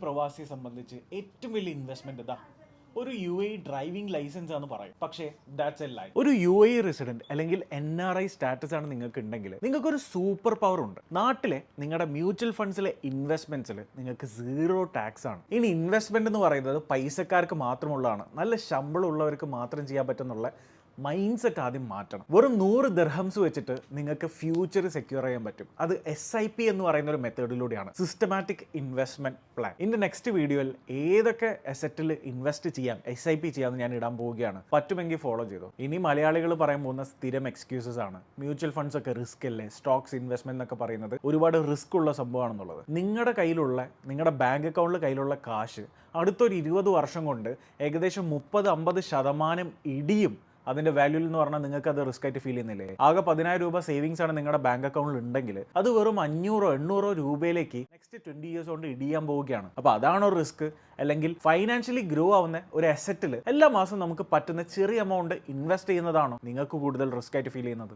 പ്രവാസിയെ സംബന്ധിച്ച് ഏറ്റവും വലിയ ഇൻവെസ്റ്റ്മെന്റ് ഇതാ ഒരു UAE ഡ്രൈവിംഗ് ലൈസൻസ് ആണ് പറയും. പക്ഷേ ദാറ്റ്സ് എ ലൈ. ഒരു UAE റെസിഡന്റ് അല്ലെങ്കിൽ NRI സ്റ്റാറ്റസ് ആണ് നിങ്ങൾക്ക് ഉണ്ടെങ്കിൽ നിങ്ങൾക്ക് ഒരു സൂപ്പർ പവർ ഉണ്ട്. നാട്ടിലെ നിങ്ങളുടെ മ്യൂച്വൽ ഫണ്ട്സിലെ ഇൻവെസ്റ്റ്മെന്റ്സിൽ നിങ്ങൾക്ക് 0 ടാക്സ് ആണ്. ഇനി ഇൻവെസ്റ്റ്മെന്റ് എന്ന് പറയുന്നത് പൈസക്കാർക്ക് മാത്രമുള്ളതാണ്, നല്ല ശമ്പളം ഉള്ളവർക്ക് മാത്രം ചെയ്യാൻ പറ്റുന്നുള്ള മൈൻഡ് സെറ്റ് ആദ്യം മാറ്റണം. വെറും 100 ദിർഹംസ് വെച്ചിട്ട് നിങ്ങൾക്ക് ഫ്യൂച്ചർ സെക്യൂർ ചെയ്യാൻ പറ്റും. അത് SIP എന്ന് പറയുന്ന ഒരു മെത്തേഡിലൂടെയാണ്, സിസ്റ്റമാറ്റിക് ഇൻവെസ്റ്റ്മെന്റ് പ്ലാൻ. ഇതിന്റെ നെക്സ്റ്റ് വീഡിയോയിൽ ഏതൊക്കെ അസറ്റിൽ ഇൻവെസ്റ്റ് ചെയ്യാം, SIP ചെയ്യാമെന്ന് ഞാൻ ഇടാൻ പോവുകയാണ്. പറ്റുമെങ്കിൽ ഫോളോ ചെയ്തോ. ഇനി മലയാളികൾ പറയാൻ പോകുന്ന സ്ഥിരം എക്സ്ക്യൂസസ് ആണ്, മ്യൂച്വൽ ഫണ്ട്സ് ഒക്കെ റിസ്ക് അല്ലേ, സ്റ്റോക്സ് ഇൻവെസ്റ്റ്മെന്റ് എന്നൊക്കെ പറയുന്നത് ഒരുപാട് റിസ്ക് ഉള്ള സംഭവമാണെന്നുള്ളത്. നിങ്ങളുടെ കയ്യിലുള്ള, നിങ്ങളുടെ ബാങ്ക് അക്കൗണ്ടിൽ കയ്യിലുള്ള കാശ് അടുത്തൊരു 20 വർഷം കൊണ്ട് ഏകദേശം 30-50% ഇടിയും. അതിന്റെ വാല്യൂ എന്ന് പറഞ്ഞാൽ നിങ്ങൾക്ക് അത് റിസ്ക് ആയിട്ട് ഫീൽ ചെയ്യുന്നില്ലേ? ആകെ 10,000 രൂപ സേവിങ്സ് ആണ് നിങ്ങളുടെ ബാങ്ക് അക്കൗണ്ടിൽ ഉണ്ടെങ്കിൽ അത് വെറും 500-800 രൂപയിലേക്ക് നെക്സ്റ്റ് 20 ഇയേഴ്സ് കൊണ്ട് ഇടിയാൻ പോവുകയാണ്. അപ്പോൾ അതാണോ റിസ്ക്? അല്ലെങ്കിൽ ഫൈനാൻഷ്യലി ഗ്രോ ആവുന്ന ഒരു അസറ്റിൽ എല്ലാ മാസവും നമുക്ക് പറ്റുന്ന ചെറിയ എമൗണ്ട് ഇൻവെസ്റ്റ് ചെയ്യുന്നതാണോ നിങ്ങൾക്ക് കൂടുതൽ റിസ്ക് ആയിട്ട് ഫീൽ ചെയ്യുന്നത്?